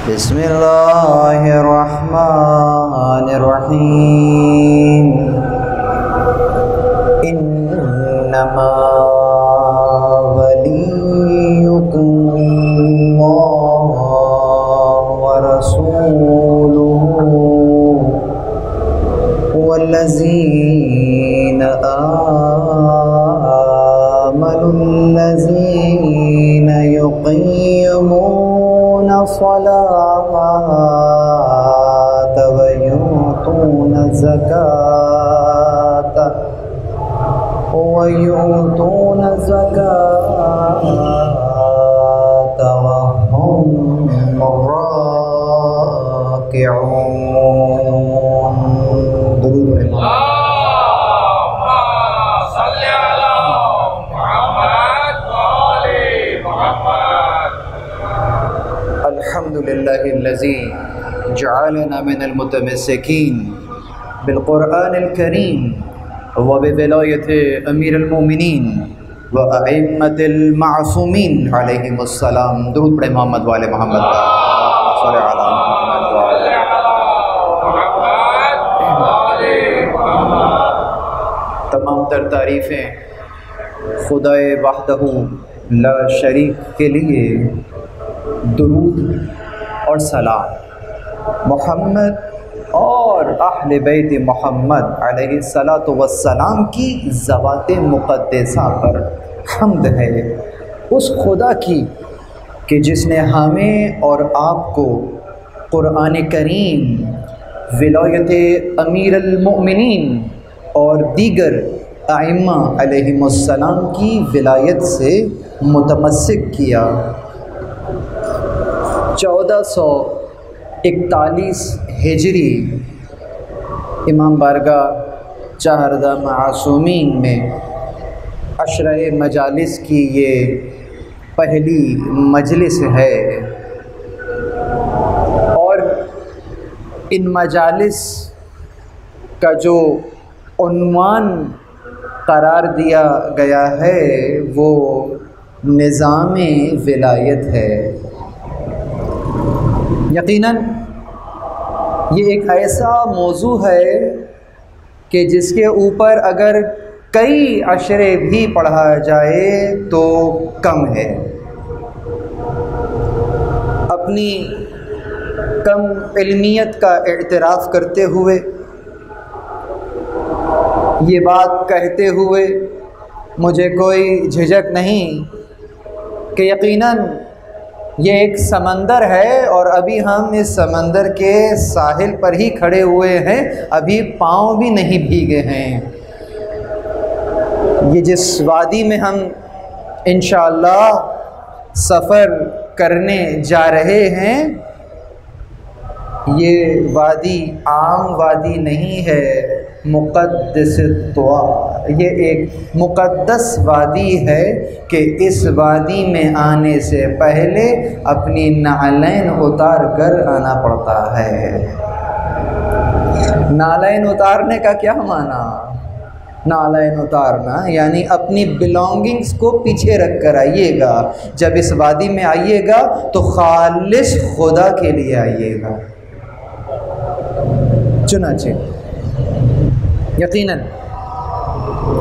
बिस्मिल्लाहिर्रहमानिर्रहीम। इन्नमा वलियुकुमुल्लाहु व रसूलुहु वल्लज़ीना आमनुल्लज़ीना युक़ीमूना स-सलाता व यु'तूना ज़काता व हुम राकिऊन। दुरूद पढ़ें। अल्हम्दुलिल्लाहिल्लज़ी जअलना मिनल मुतमस्सिकीन बिल क़ुरआनिल करीम व बिविलायति अमीरुल मोमिनीन व अइम्मतिल मासूमीन अलैहिमुस्सलाम। दुरूद पढ़ें मोहम्मद व आले मोहम्मद। तमाम तर तारीफ़ें खुदाए वहदहू ला शरीक के लिए, दुरूद और सलाम मोहम्मद और अहले बैत मोहम्मद अलैहिस्सलातु वस्सलाम की ज़वात मुक़द्दसा पर हम्द है उस खुदा की कि जिसने हमें और आपको क़ुरआन करीम, विलायत अमीरुल मोमिनीन और दीगर आइम्मा अलैहिमुस्सलाम की विलायत से मुतमस्सिक किया। 1441 हिजरी इमाम बारगाह चाहरदा मासूमीन में अशरा मजालिस की ये पहली मजलिस है और इन मजालिस का जो उन्वान करार दिया गया है वो निज़ाम-ए विलायत है। यकीनन ये एक ऐसा मौजू है कि जिसके ऊपर अगर कई अशरे भी पढ़ा जाए तो कम है। अपनी कम इल्मियत का एतराफ़ करते हुए, ये बात कहते हुए मुझे कोई झिझक नहीं कि यकीनन ये एक समंदर है और अभी हम इस समंदर के साहिल पर ही खड़े हुए हैं, अभी पाँव भी नहीं भीगे हैं। ये जिस वादी में हम इंशाअल्लाह सफ़र करने जा रहे हैं, ये वादी आम वादी नहीं है, मुक़द्दस तवा। ये एक मुक़द्दस वादी है कि इस वादी में आने से पहले अपनी नालैन उतार कर आना पड़ता है। नालैन उतारने का क्या माना? नालैन उतारना यानी अपनी बिलोंगिंग्स को पीछे रख कर आइएगा। जब इस वादी में आइएगा तो खालिस खुदा के लिए आइएगा। चुनाचे यकीनन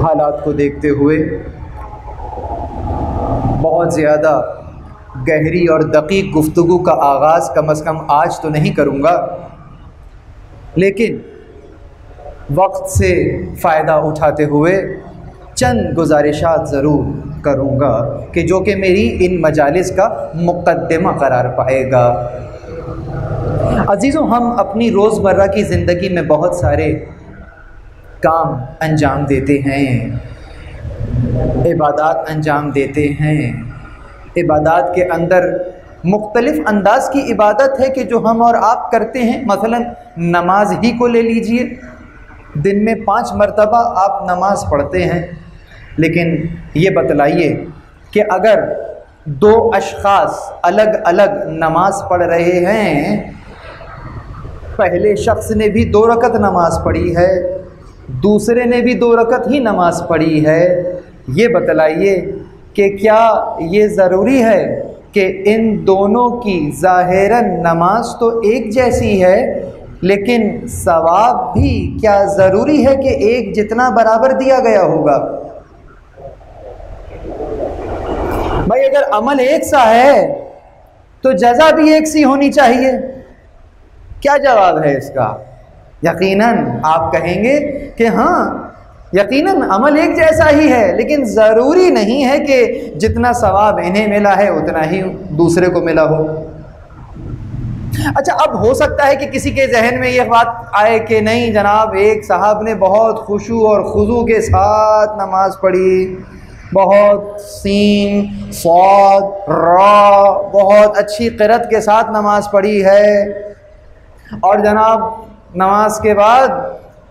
हालात को देखते हुए बहुत ज़्यादा गहरी और दक़ीक़ गुफ्तगू का आगाज़ कम अज़ कम आज तो नहीं करूँगा, लेकिन वक्त से फ़ायदा उठाते हुए चंद गुजारिशात ज़रूर करूँगा कि जो कि मेरी इन मजालिस का मुक़द्दिमा करार पाएगा। अज़ीज़ों, हम अपनी रोज़मर्रा की ज़िंदगी में बहुत सारे काम अंजाम देते हैं, इबादात अंजाम देते हैं। इबादात के अंदर मुख्तलिफ़ अंदाज़ की इबादत है कि जो हम और आप करते हैं। मसलन नमाज ही को ले लीजिए, दिन में 5 मरतबा आप नमाज पढ़ते हैं, लेकिन ये बतलाइए कि अगर 2 अशख़ास अलग अलग नमाज पढ़ रहे हैं, पहले शख्स ने भी 2 रकत नमाज पढ़ी है, दूसरे ने भी 2 रकत ही नमाज पढ़ी है, ये बतलाइए कि क्या ये ज़रूरी है कि इन दोनों की ज़ाहिरन नमाज तो एक जैसी है, लेकिन सवाब भी क्या ज़रूरी है कि एक जितना बराबर दिया गया होगा? भाई अगर अमल एक सा है तो जज़ा भी एक सी होनी चाहिए। क्या जवाब है इसका? यकीनन आप कहेंगे कि हाँ, यकीनन अमल एक जैसा ही है, लेकिन ज़रूरी नहीं है कि जितना सवाब इन्हें मिला है उतना ही दूसरे को मिला हो। अच्छा, अब हो सकता है कि किसी के जहन में यह बात आए कि नहीं जनाब, एक साहब ने बहुत खुशू और खुजू के साथ नमाज पढ़ी, बहुत सीन सौद रा बहुत अच्छी क़िरत के साथ नमाज पढ़ी है, और जनाब नमाज के बाद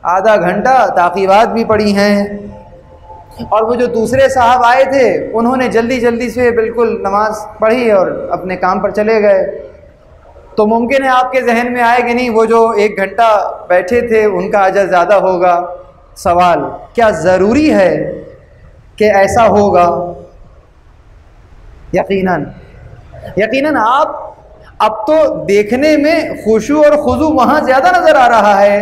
आधा घंटा ताक़ीबात भी पढ़ी हैं, और वो जो दूसरे साहब आए थे उन्होंने जल्दी जल्दी से बिल्कुल नमाज पढ़ी और अपने काम पर चले गए। तो मुमकिन है आपके जहन में आए कि नहीं, वो जो एक घंटा बैठे थे उनका अजर ज़्यादा होगा। सवाल, क्या ज़रूरी है कि ऐसा होगा? यकीनन आप अब तो देखने में खुशू और खुजू वहाँ ज़्यादा नज़र आ रहा है,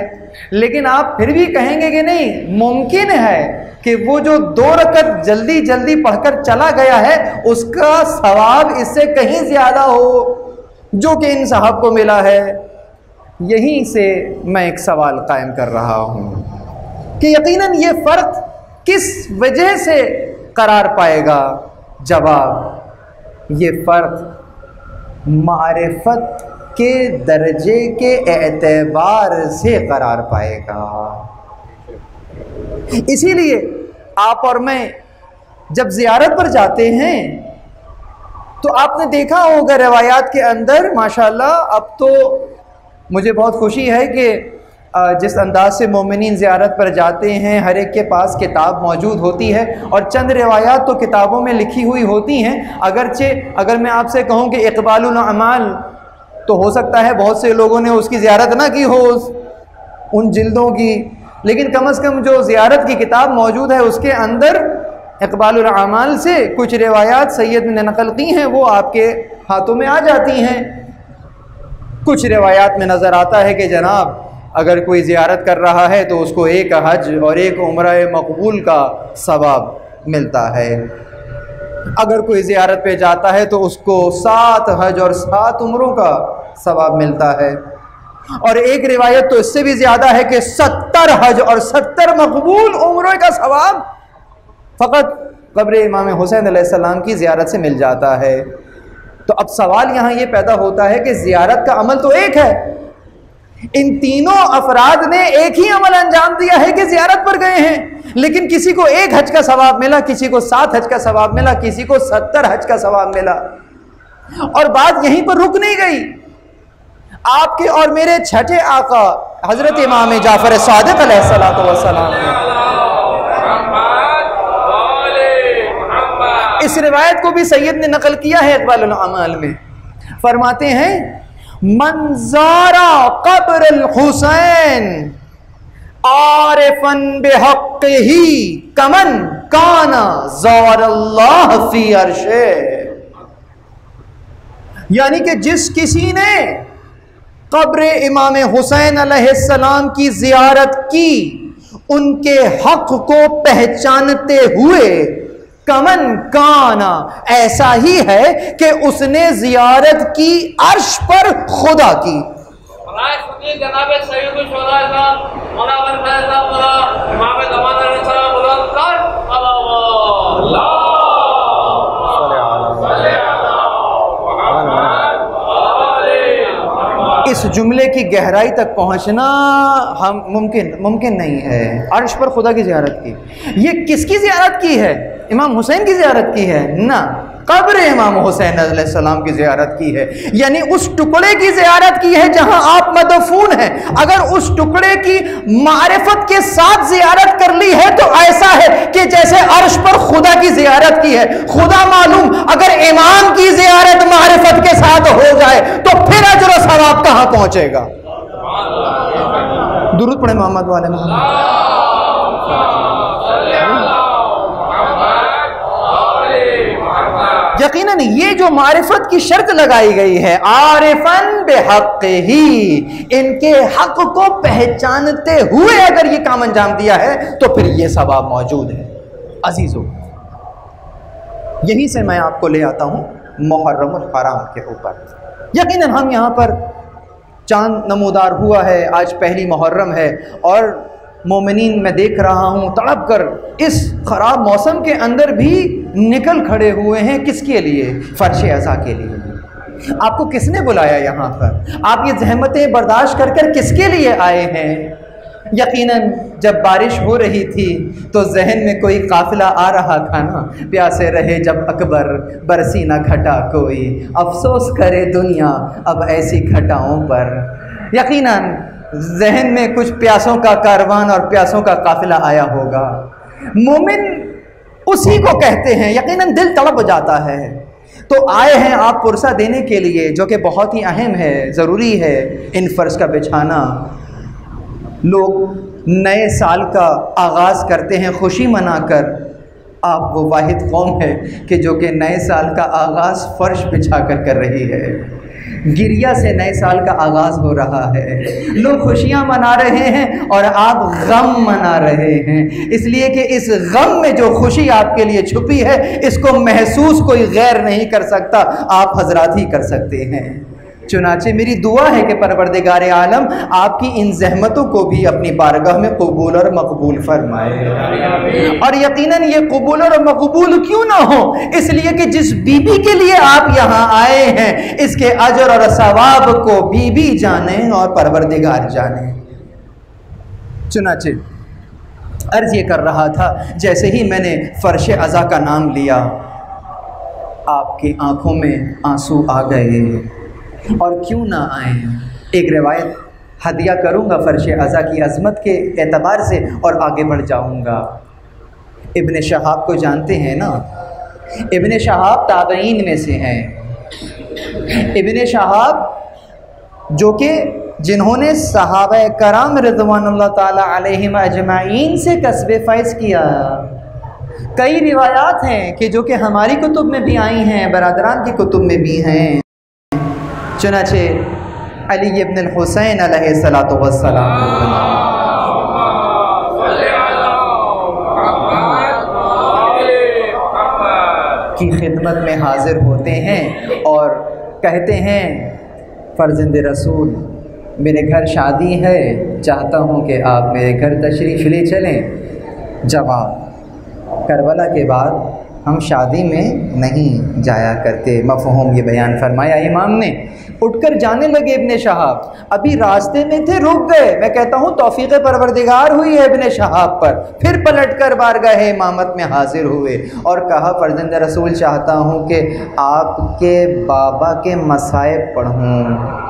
लेकिन आप फिर भी कहेंगे कि नहीं, मुमकिन है कि वो जो 2 रकत जल्दी जल्दी पढ़कर चला गया है उसका सवाब इससे कहीं ज़्यादा हो जो कि इन साहब को मिला है। यहीं से मैं एक सवाल कायम कर रहा हूँ कि यकीनन ये फ़र्क किस वजह से करार पाएगा? जवाब, ये फ़र्क मारिफत के दर्जे के एतबार से करार पाएगा। इसीलिए आप और मैं जब ज़ियारत पर जाते हैं तो आपने देखा होगा रिवायात के अंदर, माशाल्लाह, अब तो मुझे बहुत खुशी है कि जिस अंदाज से मोमिनीन ज़ियारत पर जाते हैं, हर एक के पास किताब मौजूद होती है और चंद रिवायात तो किताबों में लिखी हुई होती हैं। अगरचे अगर मैं आपसे कहूँ कि इक़बालुल अमाल, तो हो सकता है बहुत से लोगों ने उसकी ज़ियारत ना की हो उन जिल्दों की, लेकिन कम से कम जो ज़ियारत की किताब मौजूद है उसके अंदर इक़बालुल अमाल से कुछ रिवायात सैयद ने नकल की हैं, वो आपके हाथों में आ जाती हैं। कुछ रिवायात में नज़र आता है कि जनाब अगर कोई ज़ियारत कर रहा है तो उसको एक हज और एक उम्रा मकबूल का सवाब मिलता है। अगर कोई ज़ियारत पे जाता है तो उसको 7 हज और 7 उम्रों का सवाब मिलता है। और एक रिवायत तो इससे भी ज़्यादा है कि 70 हज और 70 मकबूल उम्रों का सवाब फ़कत क़ब्र इमाम हुसैन अलैहिस्सलाम की ज़ियारत से मिल जाता है। तो अब सवाल यहाँ ये पैदा होता है कि ज़ियारत का अमल तो एक है, इन तीनों अफराद ने एक ही अमल अंजाम दिया है कि ज़ियारत पर गए हैं, लेकिन किसी को 1 हज का सवाब मिला, किसी को 7 हज का सवाब मिला, किसी को 70 हज का सवाब मिला। और बात यहीं पर रुक नहीं गई। आपके और मेरे छठे आका हजरत इमाम जाफर सादिक अलैहिस्सलातु वस्सलाम इस रिवायत को भी सैयद ने नकल किया है इक़बालुल अमाल में। फरमाते हैं, मंज़ारा क़ब्रुल हुसैन आरिफन बिहक़्क़िही कमन काना ज़ारल्लाह फ़ी अर्शे। यानी कि जिस किसी ने क़ब्र इमाम हुसैन अलैहिस्सलाम की ज़ियारत की, उनके हक़ को पहचानते हुए, कमन काना, ऐसा ही है कि उसने ज़ियारत की अर्श पर खुदा की। इस जुमले की गहराई तक पहुंचना हम मुमकिन नहीं है। अर्श पर खुदा की ज़ियारत की, ये किसकी ज़ियारत की है? इमाम हुसैन की ज़ियारत की है ना, क़ब्र इमाम हुसैन अलैहिस्सलाम की ज़ियारत की है। यानी उस टुकड़े की ज़ियारत की है जहां आप मदफून हैं। अगर उस टुकड़े की मारिफत के साथ ज़ियारत कर ली है तो ऐसा है कि जैसे अर्श पर खुदा की ज़ियारत की है। खुदा मालूम, अगर इमाम की ज़ियारत मारिफत के साथ हो जाए तो फिर अजर व सवाब कहां पहुंचेगा? दुरूद पढ़े मोहम्मद वाले मोहम्मद। यकीनन ये जो मारिफत की शर्त लगाई गई है, आरिफन बेहक ही, इनके हक को पहचानते हुए अगर ये काम अंजाम दिया है तो फिर ये सवाब मौजूद है। अजीजों, यहीं से मैं आपको ले आता हूं मुहर्रमुल हराम के ऊपर। यकीनन हम यहाँ पर चांद नमूदार हुआ है, आज पहली मुहर्रम है और मोमिनीन मैं देख रहा हूँ तड़प कर इस ख़राब मौसम के अंदर भी निकल खड़े हुए हैं। किसके लिए? फर्श अज़ा के लिए। आपको किसने बुलाया यहाँ पर? आप ये ज़हमतें बर्दाश्त कर कर किसके लिए आए हैं? यकीनन जब बारिश हो रही थी तो जहन में कोई काफ़िला आ रहा था ना, प्यासे रहे जब अकबर बरसी ना घटा कोई, अफसोस करे दुनिया अब ऐसी घटाओं पर। यकीनन जहन में कुछ प्यासों का कारवान और प्यासों का काफ़िला आया होगा। मोमिन उसी को कहते हैं, यकीनन दिल तड़प जाता है। तो आए हैं आप पुरसा देने के लिए, जो कि बहुत ही अहम है, ज़रूरी है इन फ़र्श का बिछाना। लोग नए साल का आगाज़ करते हैं खुशी मनाकर। आप वो वाहिद कौम है कि जो कि नए साल का आगाज़ फ़र्श बिछा कर रही है। गिरिया से नए साल का आगाज़ हो रहा है। लोग खुशियाँ मना रहे हैं और आप गम मना रहे हैं, इसलिए कि इस गम में जो खुशी आपके लिए छुपी है इसको महसूस कोई गैर नहीं कर सकता, आप हजरात ही कर सकते हैं। चुनाचे मेरी दुआ है कि परवरदिगार आलम आपकी इन ज़हमतों को भी अपनी बारगाह में कबूल और मकबूल फरमाए। और यकीनन ये कबूल और मकबूल क्यों ना हो, इसलिए कि जिस बीबी के लिए आप यहाँ आए हैं इसके अजर और सवाब को बीबी जाने और परवरदिगार जाने। चुनाचे अर्ज ये कर रहा था, जैसे ही मैंने फर्श अज़ा का नाम लिया आपकी आंखों में आंसू आ गए। और क्यों ना आए, एक रिवायत हदिया करूँगा फर्श अज़ा की अज़मत के एतबार से और आगे बढ़ जाऊँगा। इब्न शहाब को जानते हैं ना? इब्न शहाब ताबईन में से हैं। इब्न शहाब जो कि जिन्होंने सहाबा कराम रिज़वानुल्लाह ताला अलैहिम अजमाइन से कस्बे फ़ैज़ किया। कई रिवायात हैं कि जो कि हमारी कुतुब में भी आई हैं, बरादरान की कुतुब में भी हैं। चुनाचे अली इब्न हुसैन अलैहिस्सलातु वस्सलाम की खिदमत में हाजिर होते हैं और कहते हैं, फ़र्ज़ंद रसूल मेरे घर शादी है, चाहता हूँ कि आप मेरे घर तशरीफ़ ले चलें। जवाब, करबला के बाद हम शादी में नहीं जाया करते। मफ़हूम ये बयान फरमाया इमाम ने। उठकर जाने लगे इब्न शहाब, अभी रास्ते में थे, रुक गए। मैं कहता हूँ तौफ़ीक़ परवरदिगार हुई है इब्न शहाब पर। फिर पलट कर बारगाह इमामत में हाजिर हुए और कहा, फ़र्ज़ंद रसूल चाहता हूँ कि आपके बाबा के मसाइब पढ़ूँ,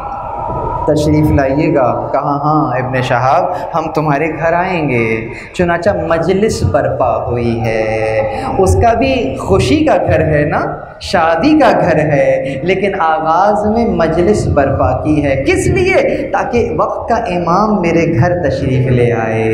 तशरीफ़ लाइएगा। कहा, हाँ इब्न शहाब हम तुम्हारे घर आएंगे। चुनाचा मजलिस बर्पा हुई है। उसका भी खुशी का घर है ना, शादी का घर है, लेकिन आगाज़ में मजलिस बर्पा की है। किस लिए? ताकि वक्त का इमाम मेरे घर तशरीफ़ ले आए।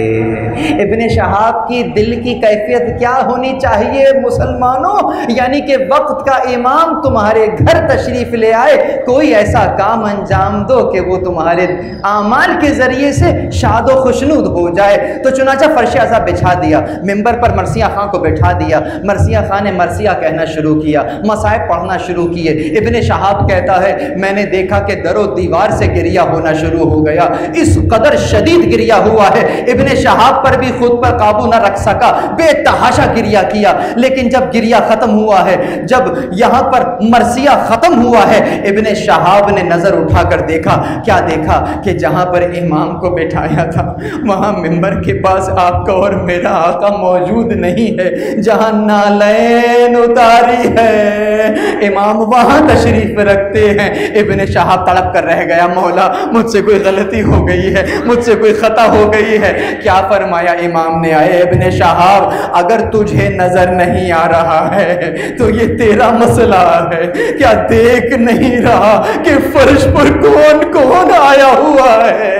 इब्न शहाब की दिल की कैफियत क्या होनी चाहिए मुसलमानों? यानी कि वक्त का इमाम तुम्हारे घर तशरीफ़ ले आए, कोई ऐसा काम अंजाम दो कि वो तुम्हारे आमाल के ज़रिए से शादो खुशनुद हो जाए। तो चुनाचा फर्श अज़ा बिछा दिया, मिंबर पर मरसिया खां को बैठा दिया। मरसिया खां ने मरसिया कहना शुरू किया, मसाइब पढ़ना शुरू किए। इब्न शहाब कहता है, मैंने देखा कि दरो दीवार से गिरिया होना शुरू हो गया। इस कदर शदीद गिरिया हुआ है, इब्न शहाब पर भी खुद पर काबू न रख सका, बेतहाशा गिरिया किया। लेकिन जब गिरिया ख़त्म हुआ है, जब यहाँ पर मरसिया ख़त्म हुआ है, इब्न शहाब ने नज़र उठाकर देखा। क्या देखा? कि जहाँ पर इमाम को बैठाया था वहाँ मिंबर के पास आपका और मेरा आका मौजूद नहीं है। जहाँ नालैन उतारी है इमाम वहाँ तशरीफ़ रखते हैं। इब्न शहाब तड़प कर रह गया, मौला मुझसे कोई गलती हो गई है, मुझसे कोई ख़ता हो गई है। क्या फरमाया इमाम ने? आए इब्न शहाब, अगर तुझे नज़र नहीं आ रहा है तो ये तेरा मसला है। क्या देख नहीं रहा कि फर्श पर कौन कौन आया हुआ है?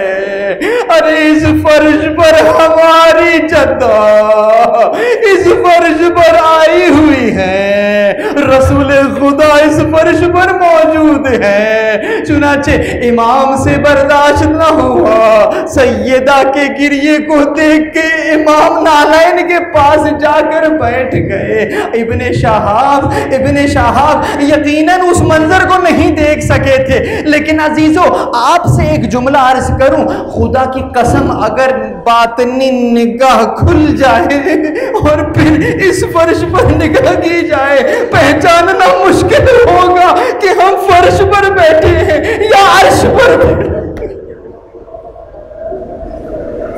अरे इस फर्श पर हमारी जद्दा इस फर्श पर आई हुई है। रसूल खुदा फर्श पर मौजूद है। चुनाचे इमाम से बर्दाश्त न हुआ, सैयदा के गिरिए को देख के इमाम नालैन के पास जाकर बैठ गए। इब्ने शहाब यकीनन उस मंजर को नहीं देख सके थे, लेकिन अजीजों आपसे एक जुमला अर्ज करूं, खुदा की कसम अगर बातनी निगाह खुल जाए और फिर इस फर्श पर निगाह की जाए, पहचानना मुश्किल होगा कि हम फर्श पर बैठे हैं या अर्श पर बैठे,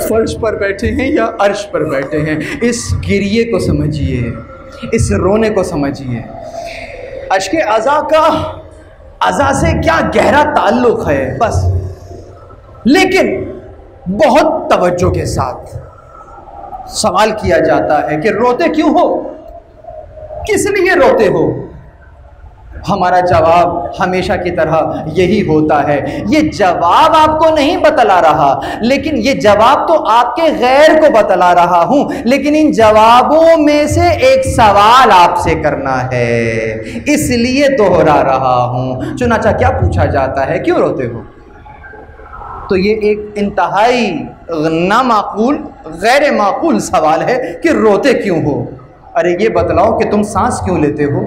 फर्श पर बैठे हैं या अर्श पर बैठे हैं। इस गिरिए को समझिए, इस रोने को समझिए। अश्के अज़ा का अज़ा से क्या गहरा ताल्लुक है बस, लेकिन बहुत तवज्जो के साथ सवाल किया जाता है कि रोते क्यों हो, किस लिए रोते हो। हमारा जवाब हमेशा की तरह यही होता है। ये जवाब आपको नहीं बतला रहा, लेकिन ये जवाब तो आपके गैर को बतला रहा हूं, लेकिन इन जवाबों में से एक सवाल आपसे करना है, इसलिए दोहरा रहा हूं। चुनाचा क्या पूछा जाता है, क्यों रोते हो? तो ये एक इंतहाई नामाकूल, गैर माकूल सवाल है कि रोते क्यों हो। अरे ये बतलाओ कि तुम सांस क्यों लेते हो,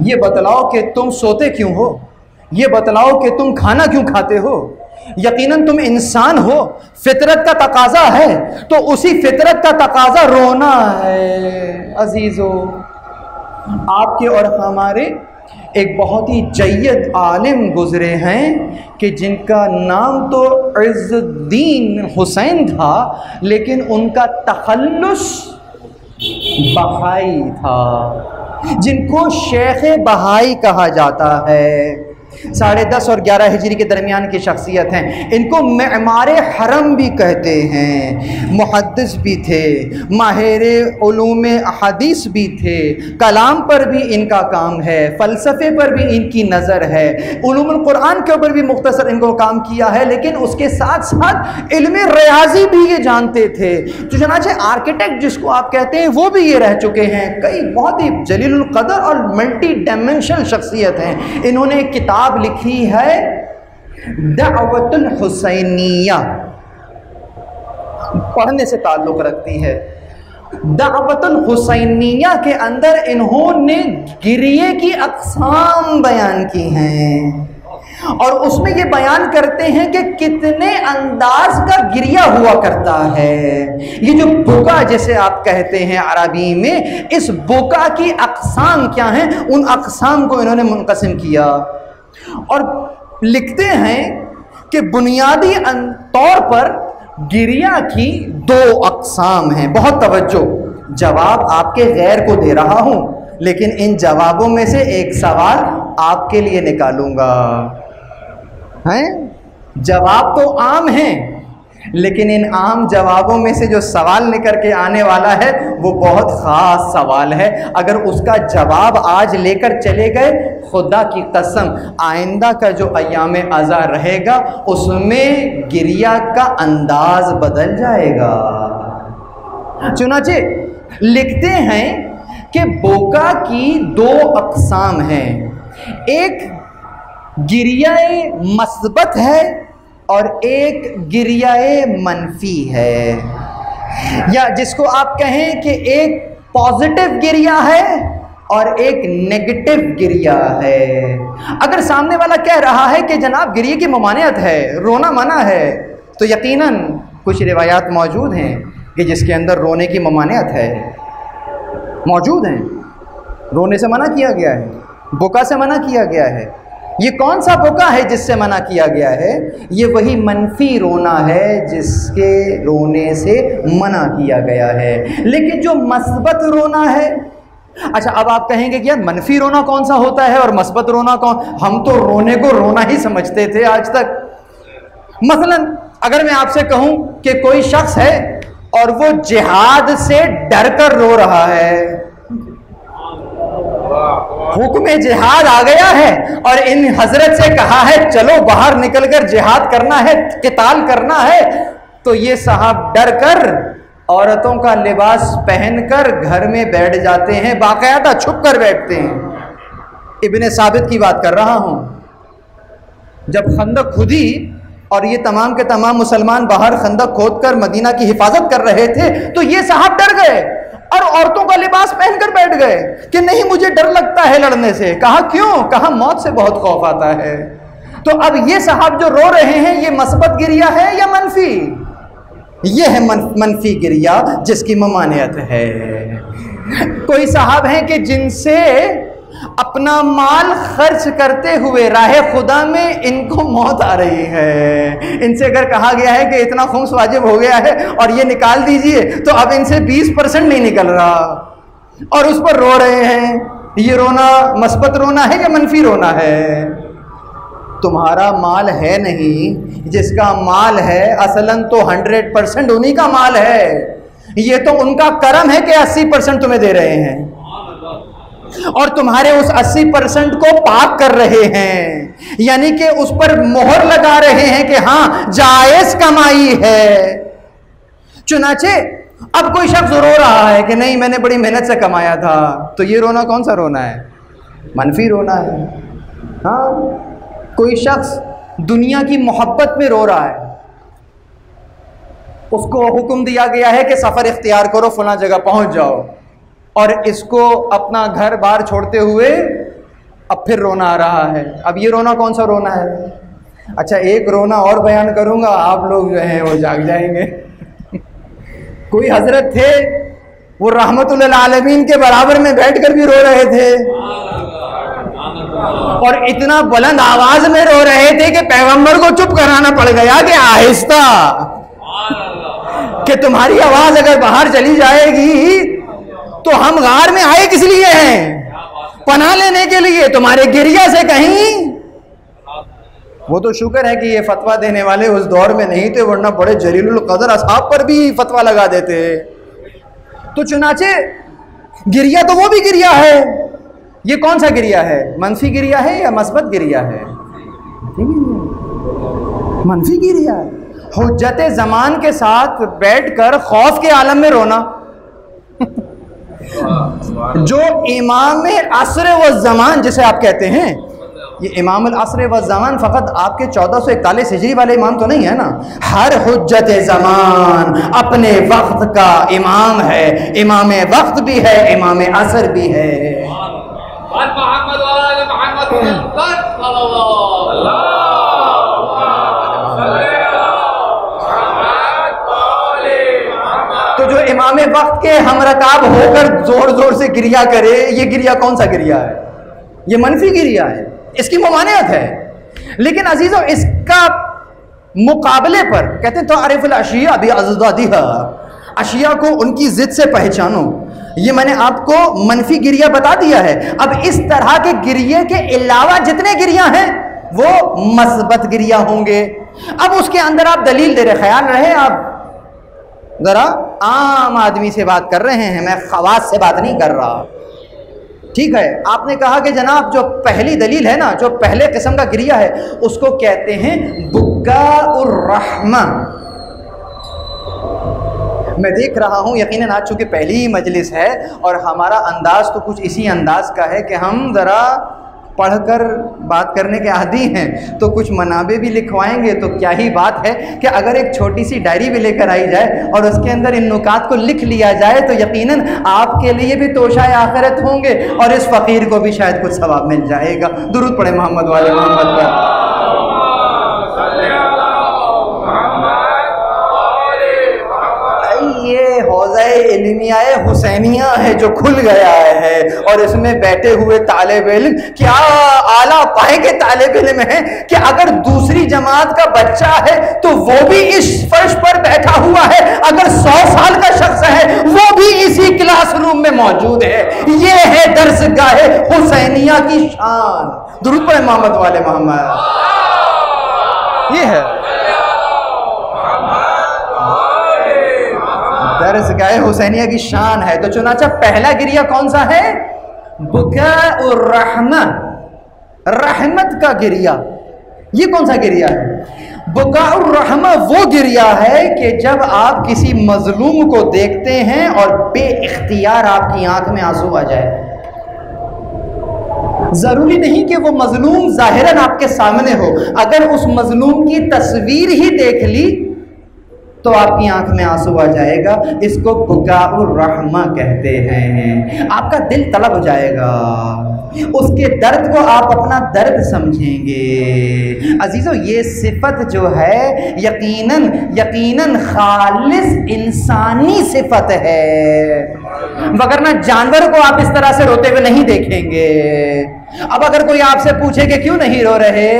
ये बतलाओ कि तुम सोते क्यों हो, ये बतलाओ कि तुम खाना क्यों खाते हो। यकीनन तुम इंसान हो, फितरत का तकाजा है, तो उसी फितरत का तकाजा रोना है। अजीजों, आपके और हमारे एक बहुत ही जय्यद आलिम गुजरे हैं कि जिनका नाम तो इज़्ज़ुद्दीन हुसैन था, लेकिन उनका तखल्लुस बहाई था, जिनको शेख बहाई कहा जाता है। 10.5 और 11 हिजरी के दरमियान की शख्सियत हैं। इनको मेमारे हरम भी कहते हैं। मुहद्दिस भी थे, माहिर उलूम हदीस भी थे, कलाम पर भी इनका काम है, फ़लसफ़े पर भी इनकी नज़र है, उलूमुल कुरान के ऊपर भी मुख्तसर इनको काम किया है, लेकिन उसके साथ साथ इल्म रियाजी भी ये जानते थे। तो चुनांचे आर्किटेक्ट जिसको आप कहते हैं वो भी ये रह चुके हैं। कई बहुत ही जलीलुल क़दर और मल्टी डायमेंशनल शख्सियत हैं। इन्होंने एक किताब लिखी है दावतुल हुसैनिया, पढ़ने से ताल्लुक़ रखती है। दावतुल हुसैनिया के अंदर इन्होंने गिरिए की अक़साम बयान की हैं और उसमें ये बयान करते हैं कि कितने अंदाज का गिरिया हुआ करता है। ये जो बुका जिसे आप कहते हैं अरबी में, इस बुका की अक़साम क्या हैं, उन अक़साम को इन्होंने मुनक़सिम किया और लिखते हैं कि बुनियादी तौर पर गिरिया की 2 अक़साम हैं। बहुत तवज्जो, जवाब आपके गैर को दे रहा हूं, लेकिन इन जवाबों में से एक सवाल आपके लिए निकालूंगा। हैं? जवाब तो आम हैं, लेकिन इन आम जवाबों में से जो सवाल निकल के आने वाला है वो बहुत ख़ास सवाल है। अगर उसका जवाब आज लेकर चले गए, खुदा की कसम आइंदा का जो अय्याम अज़ा रहेगा उसमें गिरिया का अंदाज बदल जाएगा। चुनाचे लिखते हैं कि बोका की 2 अक़साम हैं। एक गिरियाए मस्बत है और एक गिरियाए मनफी है, या जिसको आप कहें कि एक पॉजिटिव गिरिया है और एक नेगेटिव गिरिया है। अगर सामने वाला कह रहा है कि जनाब गिरिये की ममानियत है, रोना मना है, तो यकीनन कुछ रिवायात मौजूद हैं कि जिसके अंदर रोने की ममानियत है, मौजूद हैं। रोने से मना किया गया है, बुका से मना किया गया है। ये कौन सा बुका है जिससे मना किया गया है? ये वही मनफी रोना है जिसके रोने से मना किया गया है। लेकिन जो मस्बत रोना है, अच्छा अब आप कहेंगे कि यार मनफी रोना कौन सा होता है और मस्बत रोना कौन? हम तो रोने को रोना ही समझते थे आज तक। मसलन अगर मैं आपसे कहूं कि कोई शख्स है और वो जिहाद से डर कर रो रहा है, हुक्म जिहाद आ गया है और इन हजरत से कहा है चलो बाहर निकलकर जिहाद करना है, किताल करना है, तो ये साहब डर कर औरतों का लिबास पहनकर घर में बैठ जाते हैं, बाकायदा छुप कर बैठते हैं। इब्ने साबित की बात कर रहा हूँ। जब खंदक खुदी और ये तमाम के तमाम मुसलमान बाहर खंदक खोदकर मदीना की हिफाजत कर रहे थे, तो ये साहब डर गए और औरतों का लिबास पहनकर बैठ गए कि नहीं, मुझे डर लगता है लड़ने से। कहा क्यों? कहा मौत से बहुत खौफ आता है। तो अब ये साहब जो रो रहे हैं, ये मस्बत गिरिया है या मनफी? ये है मनफी गिरिया जिसकी ममानियत है। कोई साहब हैं कि जिनसे अपना माल खर्च करते हुए राह खुदा में इनको मौत आ रही है। इनसे अगर कहा गया है कि इतना खुम्स वाजिब हो गया है और ये निकाल दीजिए, तो अब इनसे 20% नहीं निकल रहा और उस पर रो रहे हैं। ये रोना मस्बत रोना है या मनफी रोना है? तुम्हारा माल है नहीं, जिसका माल है असलन तो 100% उन्हीं का माल है। ये तो उनका करम है कि 80% तुम्हें दे रहे हैं और तुम्हारे उस 80% को पाक कर रहे हैं, यानी कि उस पर मोहर लगा रहे हैं कि हाँ जायज कमाई है। चुनाचे अब कोई शख्स रो रहा है कि नहीं मैंने बड़ी मेहनत से कमाया था, तो ये रोना कौन सा रोना है? मनफी रोना है। हाँ, कोई शख्स दुनिया की मोहब्बत में रो रहा है, उसको हुक्म दिया गया है कि सफर इख्तियार करो, फला जगह पहुंच जाओ, और इसको अपना घर बार छोड़ते हुए अब फिर रोना आ रहा है। अब ये रोना कौन सा रोना है? अच्छा, एक रोना और बयान करूंगा, आप लोग जो हैं वो जाग जाएंगे। कोई हजरत थे, वो रहमतुल्लिल आलमीन के बराबर में बैठकर भी रो रहे थे और इतना बुलंद आवाज में रो रहे थे कि पैगंबर को चुप कराना पड़ गया कि आहिस्ता, कि तुम्हारी आवाज अगर बाहर चली जाएगी तो हम गार में आए किस लिए हैं? पनाह लेने के लिए, तुम्हारे गिरिया से कहीं। वो तो शुक्र है कि ये फतवा देने वाले उस दौर में नहीं थे, वरना बड़े जलीलुल कदर असहाब पर भी फतवा लगा देते। तो चुनाचे गिरिया तो वो भी गिरिया है। ये कौन सा गिरिया है? मनफी गिरिया है या मस्बत गिरिया है? मनफी गिरिया है। हुज्जत ज़मान के साथ बैठकर खौफ के आलम में रोना। जो इमाम असर व ज़मान जिसे आप कहते हैं, ये इमाम असर व ज़मान फ़कत आपके 1441 हिजरी वाले इमाम तो नहीं है ना। हर हुज्जत ज़मान अपने वक्त का इमाम है, इमाम वक्त भी है, इमाम असर भी है। तो जो इमाम वक्त के हमरकाब होकर जोर जोर से गिरिया करे, ये गिरिया कौन सा गिरिया है? ये मनफी गिरिया है, इसकी ममानियत है। लेकिन अजीजों, इसका मुकाबले पर कहते हैं तो आरिफुल अशिया भी अज़दादिहा, अशिया को उनकी जिद से पहचानो। ये मैंने आपको मनफी गिरिया बता दिया है। अब इस तरह के गिरिये के अलावा जितने गिरिया हैं वो मस्बत गिरिया होंगे। अब उसके अंदर आप दलील दे रहे, ख्याल रहे आप जरा आम आदमी से बात कर रहे हैं, मैं खवास से बात नहीं कर रहा। ठीक है, आपने कहा कि जनाब जो पहली दलील है ना, जो पहले किस्म का गिरिया है, उसको कहते हैं बुकाउर रहमा। मैं देख रहा हूँ यकीनन आज चूँकि पहली ही मजलिस है और हमारा अंदाज़ तो कुछ इसी अंदाज़ का है कि हम ज़रा पढ़कर बात करने के आदी हैं, तो कुछ मनाबे भी लिखवाएंगे। तो क्या ही बात है कि अगर एक छोटी सी डायरी भी लेकर आई जाए और उसके अंदर इन नुकात को लिख लिया जाए तो यकीनन आपके लिए भी तोशाए आखिरत होंगे और इस फ़कीर को भी शायद कुछ सवाब मिल जाएगा। दुरूद पढ़े मोहम्मद वाले मोहम्मद पर। ये हौज़े इल्मियाए हुसैनिया है जो खुल गया है और इसमें बैठे हुए तालिब इल्म क्या आला पाए के तालिब इल्म है कि अगर दूसरी जमात का बच्चा है तो वो भी इस फर्श पर बैठा हुआ है, अगर 100 साल का शख्स है वो भी इसी क्लासरूम में मौजूद है। ये है दरसगाह हुसैनिया की शान। दुरूद पढ़े मोहम्मद वाले मोहम्मद। ये है दरसगाह हुसैनिया की शान है। तो चुनाचा पहला गिरिया कौन सा है? बुकाउर रहमा, रहमत का गिरिया। ये कौन सा गिरिया है? बुकाउर रहमा वो गिरिया है कि जब आप किसी मजलूम को देखते हैं और बे इख्तियार आपकी आंख में आंसू आ जाए। ज़रूरी नहीं कि वो मजलूम ज़ाहिरन आपके सामने हो, अगर उस मजलूम की तस्वीर ही देख ली तो आपकी आंख में आंसू आ जाएगा। इसको बुकाउर रहमा कहते हैं। आपका दिल तलब हो जाएगा, उसके दर्द को आप अपना दर्द समझेंगे। अजीज़ों, ये सिफत जो है यकीनन यकीनन खालिस इंसानी सिफत है, वगरना जानवर को आप इस तरह से रोते हुए नहीं देखेंगे। अब अगर कोई आपसे पूछे कि क्यों नहीं रो रहे,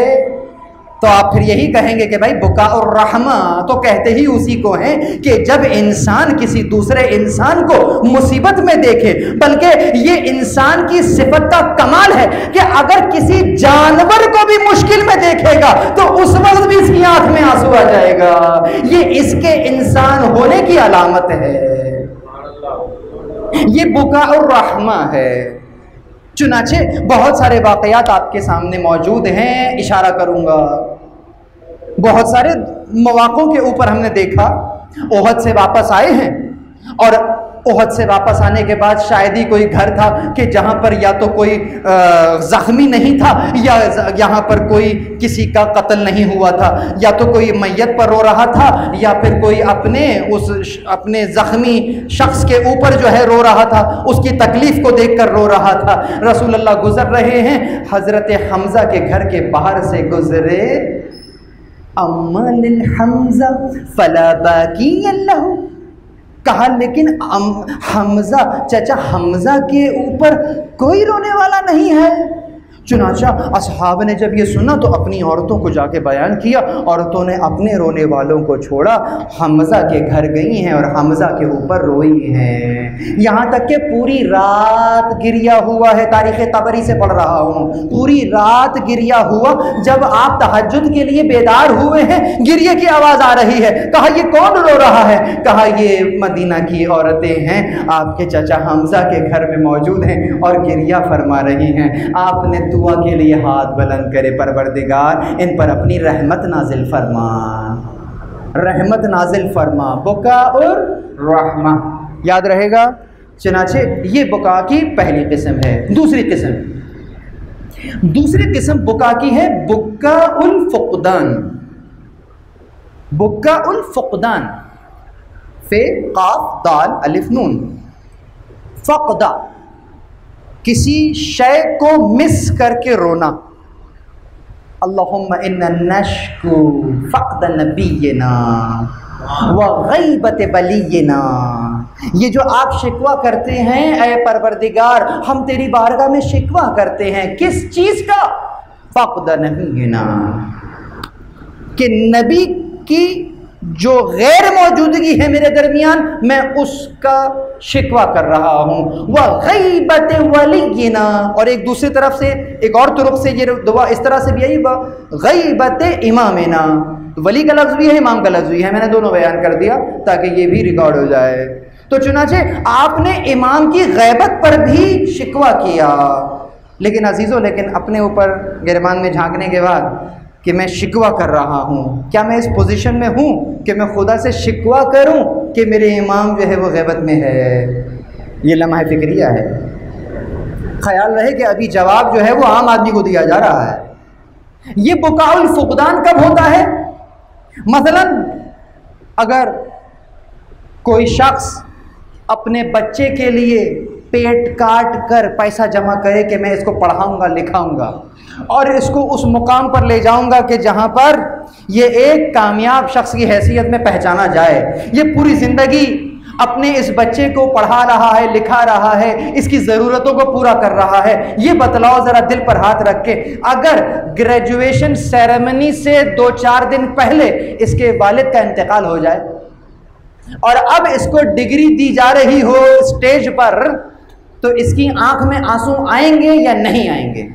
तो आप फिर यही कहेंगे कि भाई बुका और रहमा तो कहते ही उसी को हैं कि जब इंसान किसी दूसरे इंसान को मुसीबत में देखे, बल्कि ये इंसान की सिफत का कमाल है कि अगर किसी जानवर को भी मुश्किल में देखेगा तो उस वक्त भी इसकी आंख में आंसू आ जाएगा। ये इसके इंसान होने की अलामत है, ये बुका और रहमा है। चुनाचे बहुत सारे वाक़यात आपके सामने मौजूद हैं, इशारा करूंगा। बहुत सारे मौक़ों के ऊपर हमने देखा, ओहद से वापस आए हैं और ओहद से वापस आने के बाद शायद ही कोई घर था कि जहाँ पर या तो कोई ज़ख्मी नहीं था, या यहाँ पर कोई किसी का कत्ल नहीं हुआ था, या तो कोई मैयत पर रो रहा था, या फिर कोई अपने ज़ख्मी शख्स के ऊपर जो है रो रहा था, उसकी तकलीफ़ को देखकर रो रहा था। रसूलुल्लाह गुज़र रहे हैं, हज़रत हमज़ा के घर के बाहर से गुज़रे। अम्मा लिल हमज़ा फला बाकी अल्लाह, कहा लेकिन हमज़ा, चाचा हमज़ा के ऊपर कोई रोने वाला नहीं है। चुनाचा असहाब ने जब ये सुना तो अपनी औरतों को जाके बयान किया, औरतों ने अपने रोने वालों को छोड़ा, हमज़ा के घर गई हैं और हमज़ा के ऊपर रोई हैं। यहाँ तक कि पूरी रात गिरिया हुआ है, तारीख़ तबरी से पढ़ रहा हूँ, पूरी रात गिरिया हुआ। जब आप तहज्जुद के लिए बेदार हुए हैं, गिरिए की आवाज़ आ रही है। कहा ये कौन रो रहा है? कहा ये मदीना की औरतें हैं, आपके चाचा हमज़ा के घर में मौजूद हैं और गिरिया फरमा रही हैं। आपने दुआ के लिए हाथ बुलंद करे, परवरदिगार इन पर अपनी रहमत नाजिल फरमा, रहमत नाजिल फरमा। बुका और रहमा याद रहेगा। चनाचे ये बुका की पहली किस्म है। दूसरी किस्म बुका की है बुका उल फुक़दान। बुका उल फुक़दान, फे काफ दाल अलिफ नून, फ़क़दा, किसी शय को मिस करके रोना। अल्लाहुम्मा इन्ना नश्कु फ़क़द नबीना व ग़ैबत बलीना। ये जो आप शिकवा करते हैं, ऐ परवरदिगार हम तेरी बारगाह में शिकवा करते हैं, किस चीज़ का? फ़क़द नबीना, कि नबी की जो गैर मौजूदगी है मेरे दरमियान, मैं उसका शिकवा कर रहा हूँ। वह ग़ैबत वलीना, और एक दूसरी तरफ से एक और तुरुक से ये दुआ इस तरह से भी आई, वह ग़ैबत इमामिना। वली का लफ्ज़ भी है, इमाम का लफ्ज़ भी है, मैंने दोनों बयान कर दिया ताकि ये भी रिकॉर्ड हो जाए। तो चुनाचे आपने इमाम की गैबत पर भी शिकवा किया। लेकिन अजीज़ों, लेकिन अपने ऊपर गिरबान में झांकने के बाद कि मैं शिकवा कर रहा हूँ, क्या मैं इस पोजीशन में हूँ कि मैं खुदा से शिकवा करूँ कि मेरे इमाम जो है वो गैबत में है? ये लम्हा फ़िक्रिया है। ख्याल रहे कि अभी जवाब जो है वो आम आदमी को दिया जा रहा है। ये बुकाउल फुक़दान कब होता है? मसलन अगर कोई शख्स अपने बच्चे के लिए पेट काट कर पैसा जमा करे कि मैं इसको पढ़ाऊँगा लिखाऊँगा और इसको उस मुकाम पर ले जाऊंगा कि जहां पर ये एक कामयाब शख्स की हैसियत में पहचाना जाए। ये पूरी ज़िंदगी अपने इस बच्चे को पढ़ा रहा है, लिखा रहा है, इसकी ज़रूरतों को पूरा कर रहा है। ये बतलाओ ज़रा दिल पर हाथ रख के, अगर ग्रेजुएशन सेरेमनी से 2-4 दिन पहले इसके वालिद का इंतकाल हो जाए और अब इसको डिग्री दी जा रही हो स्टेज पर, तो इसकी आंख में आंसू आएंगे या नहीं आएंगे?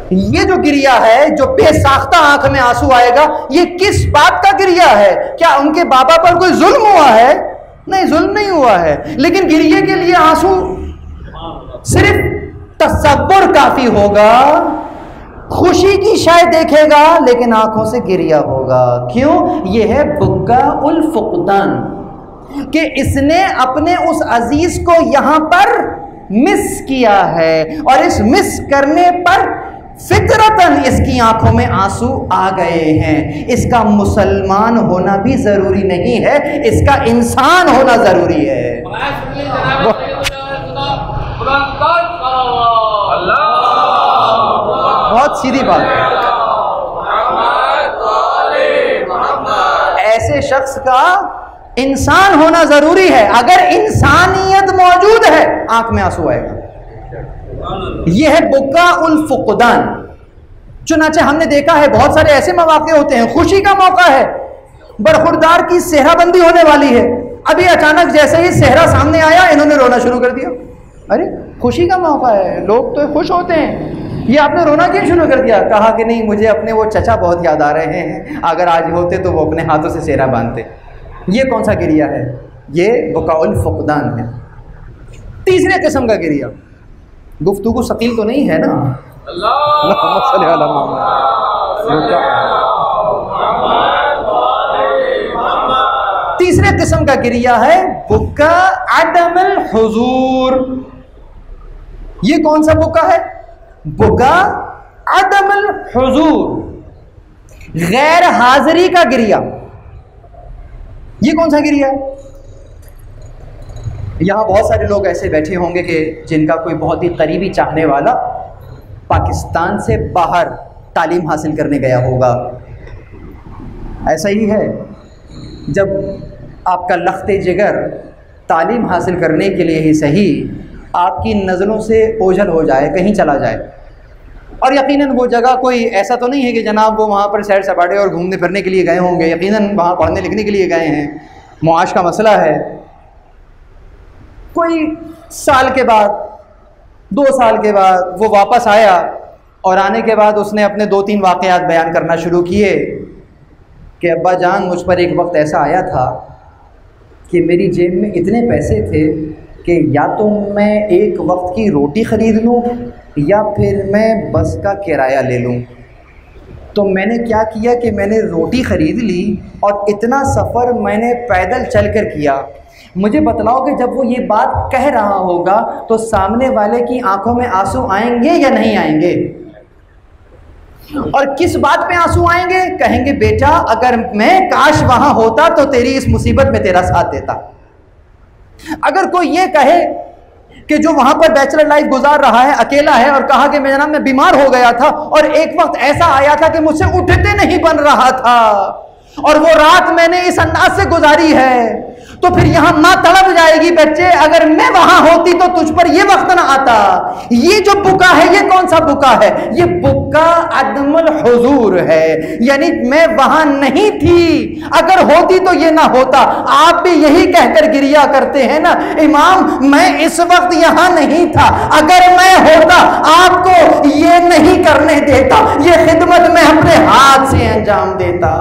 ये जो गिरिया है, जो बेसाख्ता आंख में आंसू आएगा, ये किस बात का गिरिया है? क्या उनके बाबा पर कोई जुल्म हुआ है? नहीं, जुल्म नहीं हुआ है, लेकिन गिरिये के लिए आंसू सिर्फ तसव्वुर काफी होगा। खुशी की शायद देखेगा लेकिन आंखों से गिरिया होगा। क्यों? ये है बुका उल फुक़दान, कि इसने अपने उस अजीज को यहां पर मिस किया है, और इस मिस करने पर फितरतन इसकी आंखों में आंसू आ गए हैं। इसका मुसलमान होना भी जरूरी नहीं है, इसका इंसान होना जरूरी है। बहुत सीधी बात है। ऐसे शख्स का इंसान होना जरूरी है। अगर इंसानियत मौजूद है, आंख में आंसू आएगा। यह है बुका उल फुकदान। चुनाचे हमने देखा है बहुत सारे ऐसे मौके होते हैं, खुशी का मौका है, बरखुरदार की सेहराबंदी होने वाली है, अभी अचानक जैसे ही सेहरा सामने आया इन्होंने रोना शुरू कर दिया। अरे खुशी का मौका है, लोग तो खुश होते हैं, ये आपने रोना क्यों शुरू कर दिया? कहा कि नहीं, मुझे अपने वो चचा बहुत याद आ रहे हैं, अगर आज होते तो वो अपने हाथों से सेहरा बांधते। ये कौन सा गिरिया है? ये बुकाउल फुकदान है। तीसरे किस्म का गिरिया, गुफ्तगू सकील तो नहीं है ना? तीसरे किस्म का गिरिया है बुका अदमुल हुजूर। ये कौन सा बुका है? बुका अदमुल हुजूर, गैर हाजिरी का गिरिया। ये कौन सा गिरिया है? यहाँ बहुत सारे लोग ऐसे बैठे होंगे कि जिनका कोई बहुत ही करीबी चाहने वाला पाकिस्तान से बाहर तालीम हासिल करने गया होगा। ऐसा ही है, जब आपका लख्ते जिगर तालीम हासिल करने के लिए ही सही आपकी नज़रों से ओझल हो जाए, कहीं चला जाए, और यकीनन वो जगह कोई ऐसा तो नहीं है कि जनाब वो वहाँ पर सैर सपाटे और घूमने फिरने के लिए गए होंगे, यकीनन वहाँ पढ़ने लिखने के लिए गए हैं, मुआश का मसला है। कोई साल के बाद, 2 साल के बाद वो वापस आया, और आने के बाद उसने अपने 2-3 वाक़यात बयान करना शुरू किए कि अब्बा जान, मुझ पर एक वक्त ऐसा आया था कि मेरी जेब में इतने पैसे थे कि या तो मैं एक वक्त की रोटी ख़रीद लूँ या फिर मैं बस का किराया ले लूँ। तो मैंने क्या किया कि मैंने रोटी ख़रीद ली और इतना सफ़र मैंने पैदल चल कर किया। मुझे बतलाओ कि जब वो ये बात कह रहा होगा तो सामने वाले की आंखों में आंसू आएंगे या नहीं आएंगे? और किस बात पे आंसू आएंगे? कहेंगे बेटा, अगर मैं काश वहां होता तो तेरी इस मुसीबत में तेरा साथ देता। अगर कोई ये कहे कि जो वहां पर बैचलर लाइफ गुजार रहा है, अकेला है, और कहा कि मेरा नाम, मैं बीमार हो गया था और एक वक्त ऐसा आया था कि मुझसे उठते नहीं बन रहा था और वो रात मैंने इस अंदाज से गुजारी है, तो फिर यहां मां तड़प जाएगी, बच्चे अगर मैं वहां होती तो तुझ पर यह वक्त ना आता। ये जो बुका है, ये कौन सा बुका है? ये बुका अदमुल हुजूर है, यानी मैं वहां नहीं थी, अगर होती तो ये ना होता। आप भी यही कहकर गिरिया करते हैं ना, इमाम मैं इस वक्त यहां नहीं था, अगर मैं होता आपको ये नहीं करने देता, ये खिदमत मैं अपने हाथ से अंजाम देता।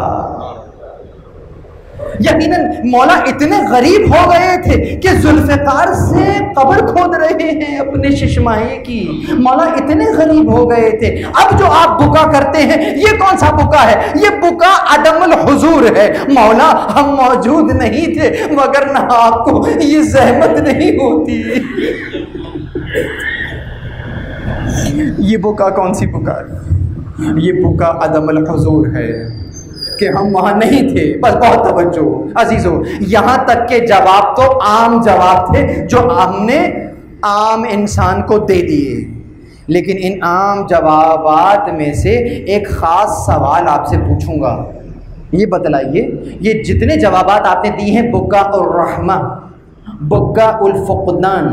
यकीनन मौला इतने गरीब हो गए थे कि जुल्फ़िकार से कब्र खोद रहे हैं अपने शिशमाए की। मौला इतने गरीब हो गए थे। अब जो आप बुका करते हैं, ये कौन सा बुका है? ये बुका अदमुल हुजूर है। मौला हम मौजूद नहीं थे, मगर ना आपको ये जहमत नहीं होती। ये बुका कौन सी बुका है? ये बुका अदमुल हुजूर है कि हम वहाँ नहीं थे। बस बहुत तवज्जो अजीजों, यहाँ तक के जवाब तो आम जवाब थे जो हमने आम इंसान को दे दिए, लेकिन इन आम जवाबात में से एक ख़ास सवाल आपसे पूछूंगा। ये बतलाइए, ये जितने जवाबात आपने दिए हैं, बुका और रहमा, बुका उल फुकदान,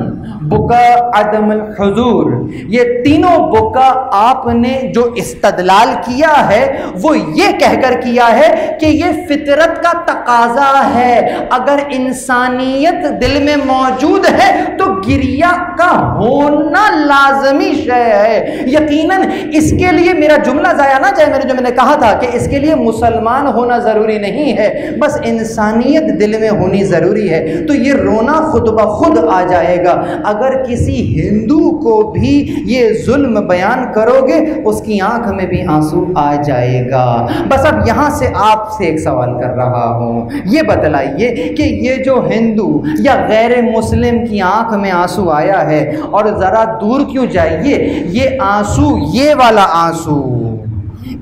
बुका अदमुल हुजूर, ये तीनों बुका आपने जो इस्तदलाल किया है वो ये कहकर किया है कि ये फितरत का तकाजा है। अगर इंसानियत दिल में मौजूद है तो गिरिया का होना लाजमी शय है। यकीनन इसके लिए मेरा जुमला ज़ाया ना जाए, जो मैंने कहा था कि इसके लिए मुसलमान होना ज़रूरी नहीं है, बस इंसानियत दिल में होनी ज़रूरी है। तो ये रोना रोना खुद ब खुद आ जाएगा। अगर किसी हिंदू को भी ये जुल्म बयान करोगे उसकी आंख में भी आंसू आ जाएगा। बस अब यहाँ से आपसे एक सवाल कर रहा हूँ, ये बतलाइए कि ये जो हिंदू या गैर मुस्लिम की आंख में आंसू आया है, और ज़रा दूर क्यों जाइए, ये आंसू, ये वाला आंसू,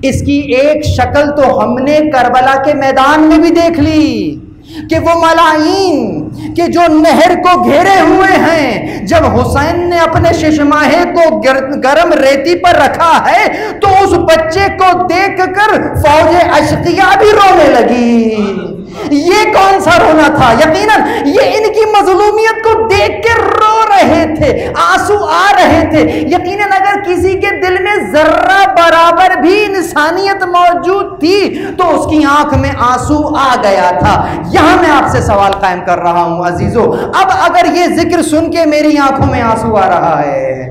इसकी एक शक्ल तो हमने करबला के मैदान में भी देख ली कि वो मलाईन के जो नहर को घेरे हुए हैं, जब हुसैन ने अपने शिशमाहे को गरम रेती पर रखा है तो उस बच्चे को देखकर फौजे अशकिया भी रोने लगी। ये कौन सा रोना था? यकीनन ये इनकी मजलूमियत को देख के रो रहे थे, आंसू आ रहे थे। यकीनन अगर किसी के दिल में जर्रा बराबर भी इंसानियत मौजूद थी तो उसकी आंख में आंसू आ गया था। यहां मैं आपसे सवाल कायम कर रहा हूं अजीजों, अब अगर ये जिक्र सुन के मेरी आंखों में आंसू आ रहा है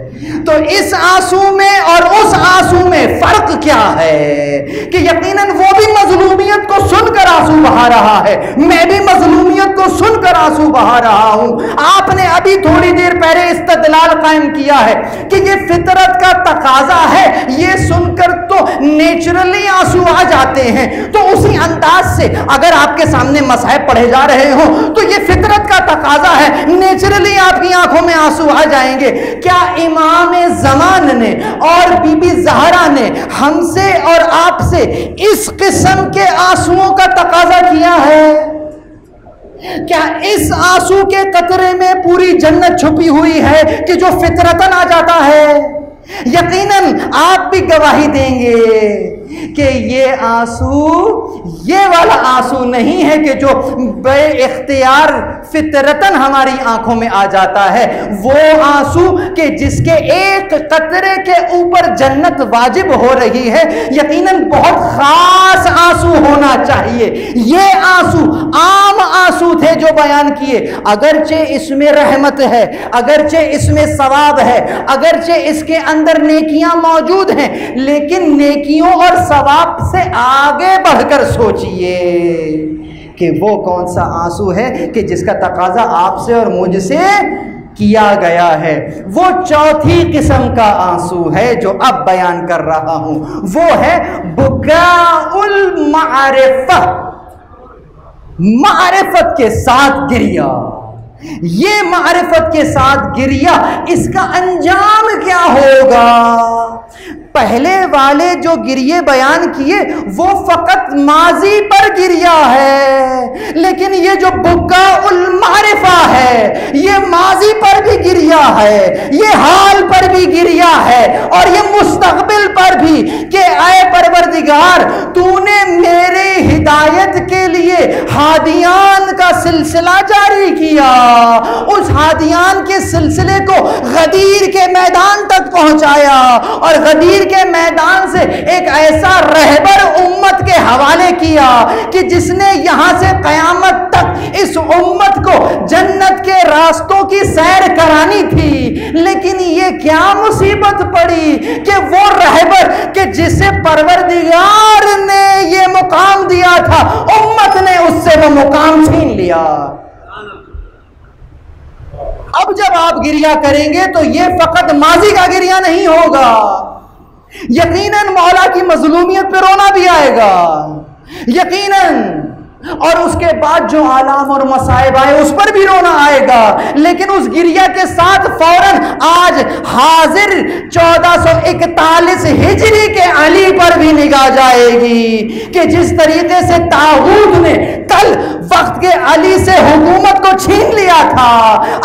तो इस आंसू में और उस आंसू में फर्क क्या है? कि यकीनन वो भी मजलूमियत को सुनकर आंसू बहा रहा है, मैं भी मजलूमियत को सुनकर आंसू बहा रहा हूं। आपने अभी थोड़ी देर पहले इस्तदलाल कायम किया है कि ये फितरत का तकाजा है, ये सुनकर तो नेचुरली आंसू आ जाते हैं। तो उसी अंदाज से अगर आपके सामने मसहब पढ़े जा रहे हो तो ये फितरत का तकाजा है, नेचुरली आपकी आंखों में आंसू आ जाएंगे। क्या इमाम ज़मान ने और बीबी ज़हरा ने हमसे और आपसे इस किस्म के आंसुओं का तकाजा किया है? क्या इस आंसू के कतरे में पूरी जन्नत छुपी हुई है कि जो फितरतन आ जाता है? यकीनन आप भी गवाही देंगे कि ये आंसू, ये वाला आंसू नहीं है कि जो बे-इख्तियार फितरतन हमारी आंखों में आ जाता है। वो आंसू कि जिसके एक कतरे के ऊपर जन्नत वाजिब हो रही है, यकीनन बहुत खास आंसू होना चाहिए। ये आंसू आम आंसू थे जो बयान किए, अगरचे इसमें रहमत है, अगरचे इसमें सवाब है, अगरचे इसके अंदर नेकियां मौजूद हैं, लेकिन नेकियों और सवाब से आगे बढ़कर सोचिए कि वो कौन सा आंसू है कि जिसका तकाजा आपसे और मुझसे किया गया है। वो चौथी किस्म का आंसू है जो अब बयान कर रहा हूं, वो है बुकाउल मारिफत, मारिफत के साथ गिरिया। ये मारिफत के साथ गिरिया, इसका अंजाम क्या होगा? पहले वाले जो गिरिये बयान किए वो फकत माजी पर गिरिया है, लेकिन ये जो बुक्का उल मारिफा है ये माजी पर भी गिरिया है, ये हाल पर भी गिरिया है और ये मुस्तकबिल पर भी कि आए परवरदिगार तूने मेरे हिदायत के लिए हादियान का सिलसिला जारी किया, उस हादियान के सिलसिले को गदीर के मैदान तक पहुंचाया और गदीर के मैदान से एक ऐसा रहबर उम्मत के हवाले किया कि जिसने यहां से कयामत तक इस उम्मत को जन्नत के रास्तों की सैर करानी थी। लेकिन ये क्या मुसीबत पड़ी कि वो रहबर कि जिसे परवरदिगार ने ये मुकाम दिया था, उम्मत ने उससे वो मुकाम छीन लिया। अब जब आप गिरिया करेंगे तो ये फकत माजी का गिरिया नहीं होगा, यकीनन मौला की मजलूमियत पे रोना भी आएगा यकीनन, और उसके बाद जो आलाम और मसाइब आए उस पर भी रोना आएगा। लेकिन उस गिरिया के साथ फौरन आज हाजिर 1441 हिजरी के अली पर भी निगाह जाएगी कि जिस तरीके से तागूत ने कल वक्त के अली से हुकूमत को छीन लिया था,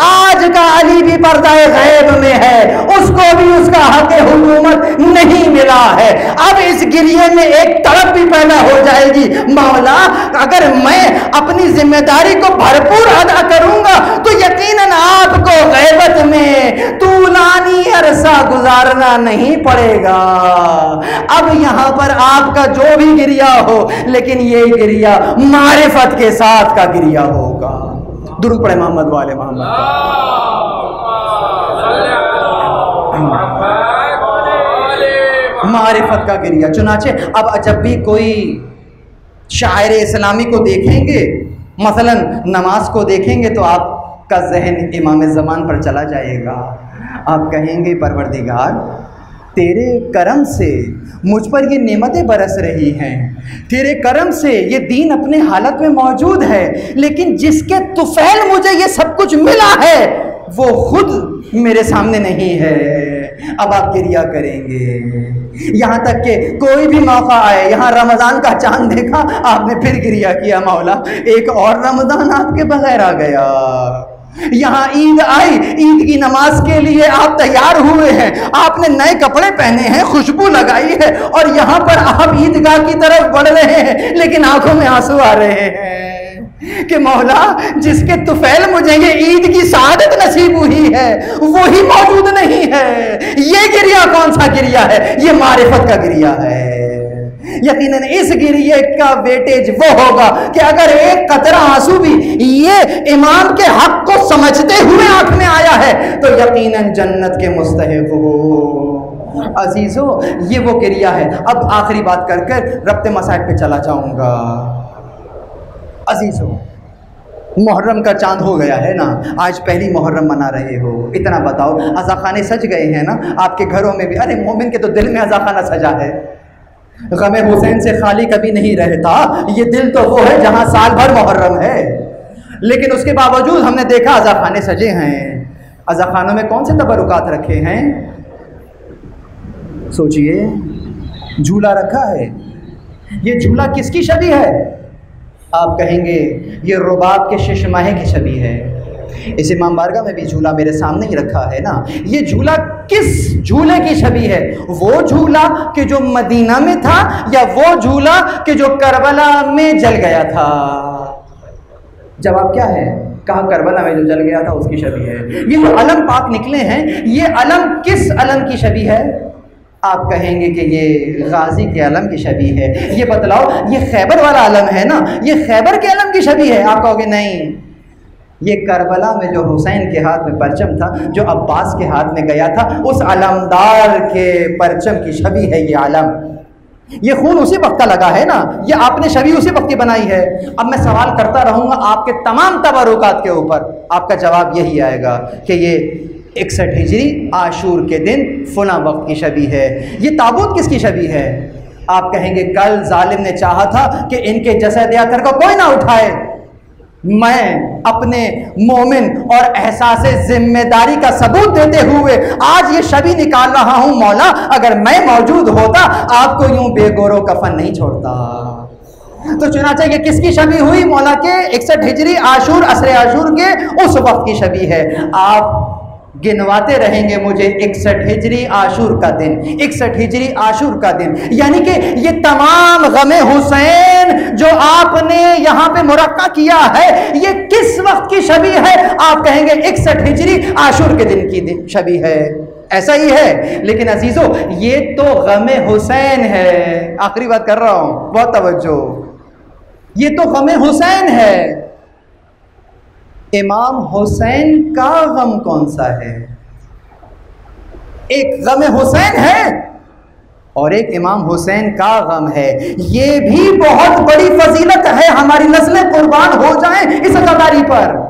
आज का अली भी पर्दाए गैब में है, उसको भी उसका हक हुकूमत नहीं मिला है। अब इस गिरिये में एक तड़प भी पैदा हो जाएगी, मौला अगर मैं अपनी जिम्मेदारी को भरपूर अदा करूंगा तो यकीनन आपको गैबत में तूलानी अरसा गुजारना नहीं पड़ेगा। अब यहां पर आपका जो भी गिरिया हो, लेकिन ये गिरिया मारिफत के साथ का गिरिया होगा। दुरूद पढ़े मोहम्मद वाले मोहम्मद। मारिफत का गिरिया। चुनाचे अब जब भी कोई शायर इस्लामी को देखेंगे, मसलन नमाज को देखेंगे, तो आप का जहन इमाम ज़मान पर चला जाएगा। आप कहेंगे परवरदिगार तेरे करम से मुझ पर ये नेमतें बरस रही हैं, तेरे करम से ये दीन अपने हालत में मौजूद है, लेकिन जिसके तुफैल मुझे ये सब कुछ मिला है वो खुद मेरे सामने नहीं है। अब आप गिरिया करेंगे, यहाँ तक कि कोई भी मौका आए, यहाँ रमज़ान का चांद देखा आपने फिर गिरिया किया, मौला एक और रमज़ान आपके बगैर आ गया। यहाँ ईद आई, ईद की नमाज के लिए आप तैयार हुए हैं, आपने नए कपड़े पहने हैं, खुशबू लगाई है, और यहाँ पर आप ईदगाह की तरफ बढ़ रहे हैं, लेकिन आंखों में आंसू आ रहे हैं कि मौला जिसके तुफैल मुझे ये ईद की सआदत नसीब हुई है वो ही मौजूद नहीं है। ये गिरिया कौन सा गिरिया है? ये मारिफत का गिरिया है। यकीनन इस गिरिये का वेटेज वो होगा कि अगर एक कतरा आंसू भी ये इमाम के हक को समझते हुए आंख में आया है तो यकीनन जन्नत के मुस्तहिक हो। अजीजों, ये वो गिरिया है। अब आखिरी बात कर कर रब्ते मसाइल पे चला जाऊंगा। अजीजों, मुहर्रम का चांद हो गया है ना, आज पहली मुहर्रम मना रहे हो, इतना बताओ अज़ा खाने सज गए हैं ना आपके घरों में भी? अरे मोमिन के तो दिल में अज़ा खाना सजा है, गमे हुसैन से खाली कभी नहीं रहता। ये दिल तो वो है जहां साल भर मुहर्रम है, लेकिन उसके बावजूद हमने देखा अज़ा खाने सजे हैं। अज़ा खानों में कौन से तबरुकात रखे हैं? सोचिए, झूला रखा है। ये झूला किसकी शबी है? आप कहेंगे ये रुबाब के शिशमाहे की छवि है। इस इमाम बारगाह में भी झूला मेरे सामने ही रखा है ना। ये झूला किस झूले की छवि है? वो झूला कि जो मदीना में था, या वो झूला कि जो करबला में जल गया था? जवाब क्या है? कहा करबला में जो जल गया था उसकी छवि है। ये जो अलम पाक निकले हैं, ये अलम किस अलम की छवि है? आप कहेंगे कि ये गाजी के अलम की छवि है। ये बतलाओ, ये खैबर वाला अलम है ना, ये खैबर के अलम की छवि है? आप कहोगे नहीं, ये करबला में जो हुसैन के हाथ में परचम था, जो अब्बास के हाथ में गया था, उस अलमदार के परचम की छवि है ये आलम। ये खून उसी वक्त का लगा है ना, ये आपने छवि उसी वक्त की बनाई है। अब मैं सवाल करता रहूँगा आपके तमाम तबरुकात के ऊपर, आपका जवाब यही आएगा कि ये 61 हिजरी आशूर के दिन फुला वक्त की छवि है। ये ताबूत किसकी छवि है? आप कहेंगे कल जालिम ने चाहा था कि इनके जसद यातर को कोई ना उठाए। मैं अपने मोमिन और एहसास जिम्मेदारी का सबूत देते हुए आज ये छवि निकाल रहा हूँ। मौला, अगर मैं मौजूद होता आपको यूं बेगोरो कफन नहीं छोड़ता। तो चुनाचे ये किसकी छवि हुई? मौला के 61 हिजरी आशूर, असरे आशूर के उस वक्त की छवि है। आप गिनवाते रहेंगे मुझे 61 हिजरी आशूर का दिन, 61 हिजरी आशूर का दिन, यानी कि ये तमाम गमे हुसैन जो आपने यहाँ पे मुरक्का किया है, ये किस वक्त की छवि है? आप कहेंगे 61 हिजरी आशूर के दिन की छवि है। ऐसा ही है, लेकिन अजीजों ये तो गमे हुसैन है। आखिरी बात कर रहा हूँ, बहुत तवज्जो, ये तो गमे हुसैन है। इमाम हुसैन का गम कौन सा है? एक गम हुसैन है और एक इमाम हुसैन का गम है। ये भी बहुत बड़ी फजीलत है। हमारी नस्लें कुर्बान हो जाएं इस अदादारी पर,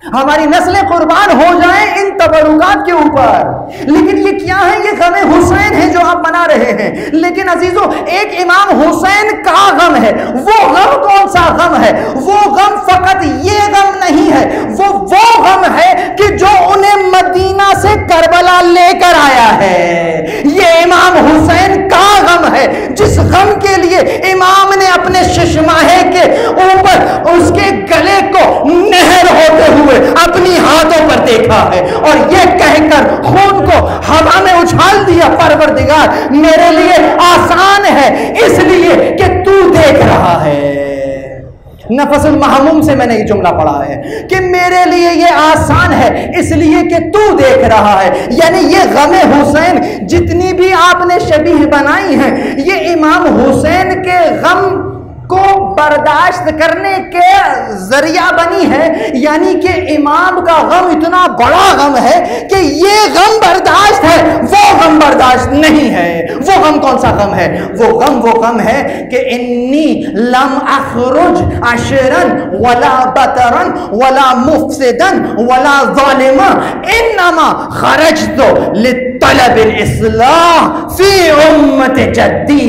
हमारी नस्लें कुर्बान हो जाएं इन तबरुकात के ऊपर। लेकिन ये क्या है? ये गम हुसैन है जो आप मना रहे हैं। लेकिन अजीजों, एक इमाम हुसैन का गम है। वो गम कौन सा गम है? वो गम फकत ये गम नहीं है, वो गम है कि जो उन्हें मदीना से करबला लेकर आया है। ये इमाम हुसैन का गम है, जिस गम के लिए इमाम ने अपने शिशमाहे के ऊपर उसके गले को नहर होते हुए अपनी हाथों पर देखा है और यह कहकर खून को हवा में उछाल दिया, परवरदिगार मेरे लिए आसान है इसलिए कि तू देख रहा है। नफसुल महमूम से मैंने ये जुमला पढ़ा है कि मेरे लिए ये आसान है इसलिए कि तू देख रहा है। यानी ये गमे हुसैन जितनी भी आपने शबीह बनाई हैं, ये इमाम हुसैन के गम को बर्दाश्त करने के जरिया बनी है। यानी कि इमाम का गम इतना बड़ा गम है कि ये गम बर्दाश्त है, वो गम बर्दाश्त नहीं है। वो गम कौन सा गम है? वो गम है कि इन्नी लम अखरुज अशरन वला बतरन वला मुफसिदन वला ज़ालिमा इन्नमा खरजतु लितलबिल इस्लाह फी उम्मत जद्दी।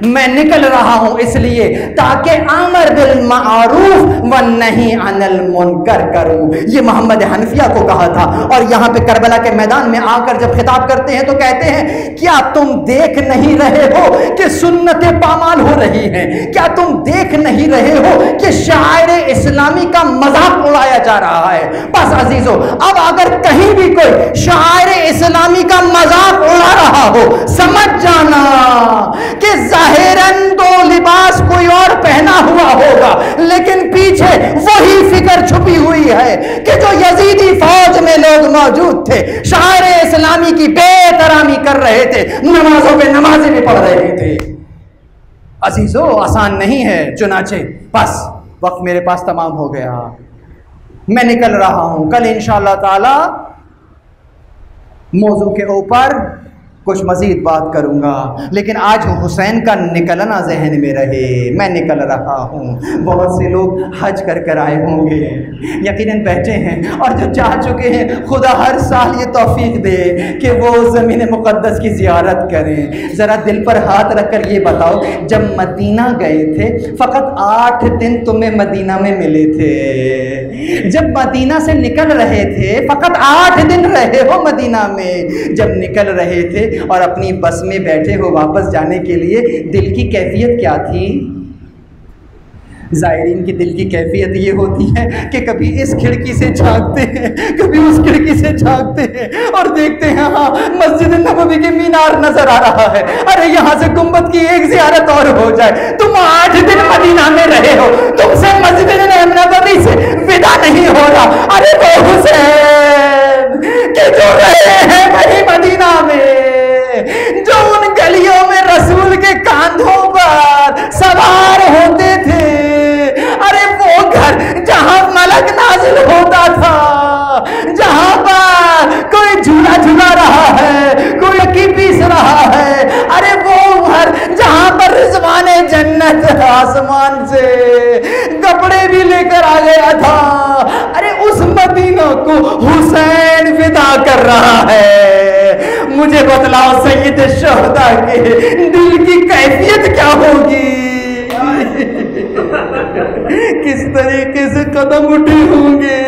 मैं निकल रहा हूं इसलिए ताकि अमर बिल मारूफ व नहीं अनिल मुनकर करूं। ये मोहम्मद हनफिया को कहा था। और यहां पे करबला के मैदान में आकर जब खिताब करते हैं तो कहते हैं, क्या तुम देख नहीं रहे हो कि सुन्नतें पामाल हो रही हैं? क्या तुम देख नहीं रहे हो कि शायर इस्लामी का मजाक उड़ाया जा रहा है? बस अजीजों, अब अगर कहीं भी कोई शायर इस्लामी का मजाक उड़ा रहा हो, समझ जाना कि जाहिरन तो लिबास कोई और पहना हुआ होगा, लेकिन पीछे वही फिक्र छुपी हुई है कि जो यजीदी फौज में लोग मौजूद थे, शायर इस्लामी की बेतरामी कर रहे थे, नमाजों पे नमाजें भी पढ़ रहे थे। अजीजों, आसान नहीं है। चुनाचे बस वक्त मेरे पास तमाम हो गया, मैं निकल रहा हूं। कल इंशाअल्लाह ताला मौजू के ऊपर कुछ मजीद बात करूंगा, लेकिन आज हुसैन का निकलना जहन में रहे। मैं निकल रहा हूँ। बहुत से लोग हज कर कर आए होंगे, यकीनन बैठे हैं, और जो जा चुके हैं, खुदा हर साल ये तौफीक दे कि वो ज़मीन मुक़द्दस की ज़ियारत करें। ज़रा दिल पर हाथ रख कर ये बताओ, जब मदीना गए थे फ़कत 8 दिन तुम्हें मदीना में मिले थे। जब मदीना से निकल रहे थे फ़कत 8 दिन रहे हो मदीना में। जब निकल रहे थे और अपनी बस में बैठे हो वापस जाने के लिए, दिल की कैफियत क्या थी? ज़ायरीन की दिल की कैफियत ये होती है कि कभी इस खिड़की से झांकते हैं, कभी उस खिड़की से झांकते हैं और देखते हैं हाँ मस्जिद नबवी के मीनार नजर आ रहा है। अरे यहाँ से गुंबद की एक ज़ियारत और हो जाए। तुम 8 दिन मदीना में रहे हो, तुमसे मस्जिद नबवी से विदा नहीं हो रहा। अरे वो हुसैन के जो रहे हैं वही मदीना में, जो उन गलियों में रसूल के कांधों पर सवार होते थे। अरे वो घर जहां मलक नाजिल होता था, जहां पर कोई झूला झूला रहा है, कोई की पीस रहा है। अरे वो घर जहां पर रिजवाने जन्नत आसमान से कपड़े भी लेकर आ गया था। अरे उस मदीना को हुसैन विदा कर रहा है। मुझे बतलाओ सैयद शोहदा के दिल की कैफियत क्या होगी? किस तरीके से कदम उठे होंगे?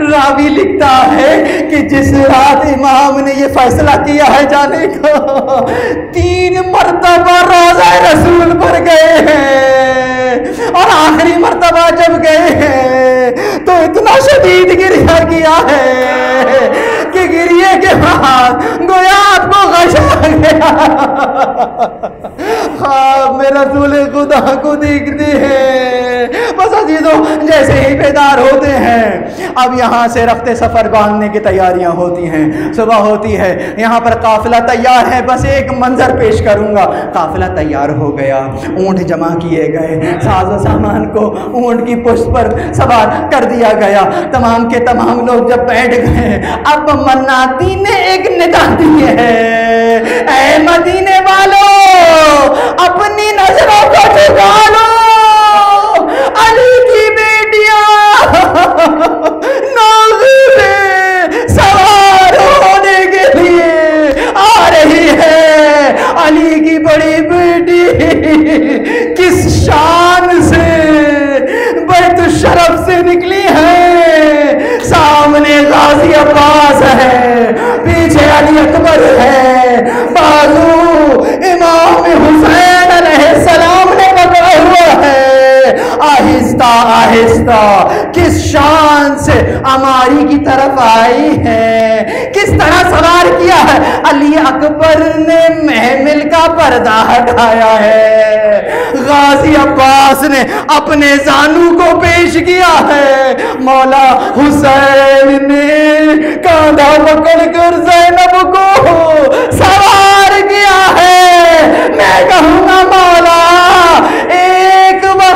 रावी लिखता है कि जिस रात इमाम ने ये फैसला किया है जाने का, 3 मर्तबा रोज़ा रसूल पर गए हैं, और आखिरी मर्तबा जब गए हैं तो इतना शदीद गिरिया किया है कि गिरिए के बाद गोया आपको गशा गया। हाँ, मेरा रसूल खुदा को देखते हैं। बस अजीजों, जैसे ही बेदार होते हैं, अब यहाँ से रफ्ते सफ़र बांधने की तैयारियां होती हैं। सुबह होती है, यहाँ पर काफिला तैयार है। बस एक मंजर पेश करूँगा। काफिला तैयार हो गया, ऊँट जमा किए गए, साजो सामान को ऊँट की पुष्ट पर सवार कर दिया गया। तमाम के तमाम लोग जब बैठ गए, अब मन्नाती ने एक निदा दी है, ऐ मदीने वालों अपनी नजरों को झुका लो, अली की बेटियां नाज़िरे सवार होने के लिए आ रही है। अली की बड़ी बेटी किस शान से बैत शरफ से निकली है। सामने गाजी अब्बास है, पीछे अली अकबर है, बाजू इमाम हुसैन अलैहिस्सलाम ने पकड़ा हुआ है। आहिस्ता आहिस्ता किस शान से अमारी की तरफ आई है, किस तरह सवार किया है। अली अकबर ने महमिल का पर्दा हटाया है, गाजी अब्बास ने अपने जानू को पेश किया है, मौला हुसैन ने कांधा पकड़कर ज़ैनब को सवार किया है। मैं कहूँगा मौला एक बार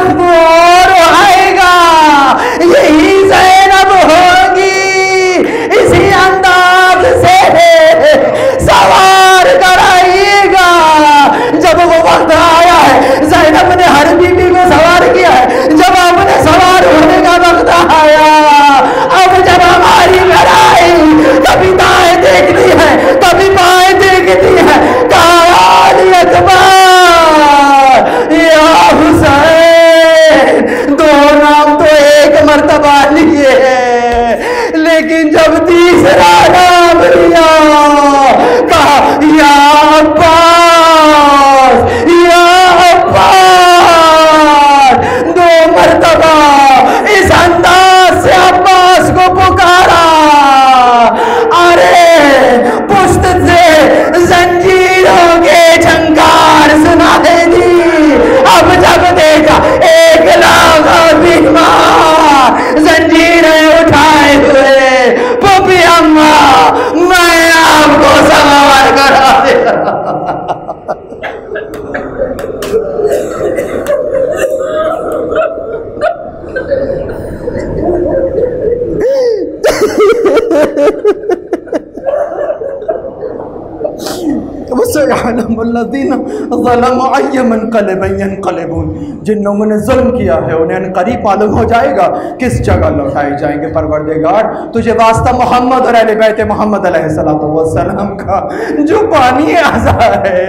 जिन लोगों ने जुल्म किया है उन्हें करीब मालूम हो जाएगा किस जगह लौटाए जाएंगे। परवरदिगार तुझे वास्ता मोहम्मद और अहले बैत मोहम्मद अलैहिस्सलातु वस्सलाम का, जो पानी आज़ा है,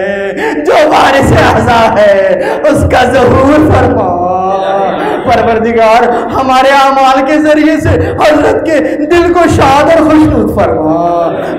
जो बारिश आज़ा है, उसका ज़हूर फरमा। परवरदिगार हमारे अमाल के जरिए से हजरत के दिल को शाद और खुशनुद फरमा।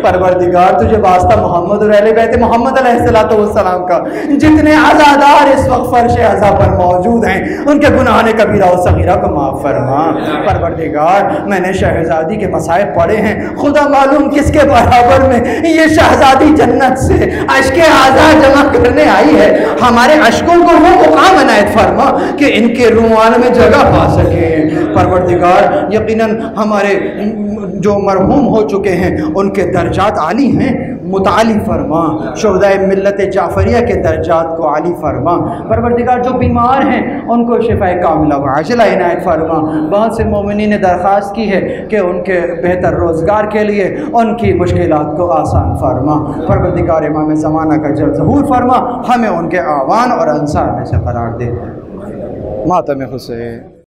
परवरदिगार तुझे वास्ता मोहम्मद और अहले बैत मोहम्मद अलैहिस्सलातु वस्सलाम का, जितने आज़ादार इस वक्त फर्श अज़ा पर मौजूद हैं उनके गुनाह ने कबीरा और सगीरा को माफ़ फरमा। परवरदिगार मैंने शहजादी के मसाइब पढ़े हैं, खुदा मालूम किसके बराबर में ये शहजादी जन्नत से अश्के आज़ा जमा करने आई है। हमारे अश्कों को वो मुकाम इनायत फरमा कि इनके रुआन में जगह पा सके। परवरदिगार यकीनन हमारे जो मरहूम हो चुके हैं उनके दर्जात आली हैं, मुताली फरमा। शुहदाए मिल्लत जाफरिया के दर्जात को आली फरमा। परवरदिगार जो बीमार हैं उनको शिफाए कामिला व आजिला इनायत फरमा। बहुत से मोमिनीन ने दरख्वास्त की है कि उनके बेहतर रोज़गार के लिए उनकी मुश्किलात को आसान फरमा। परवरदिगार इमाम ज़माना का जल ज़हूर फरमा, हमें उनके आवान और अंसार में से करार दे। मातम हुसैन।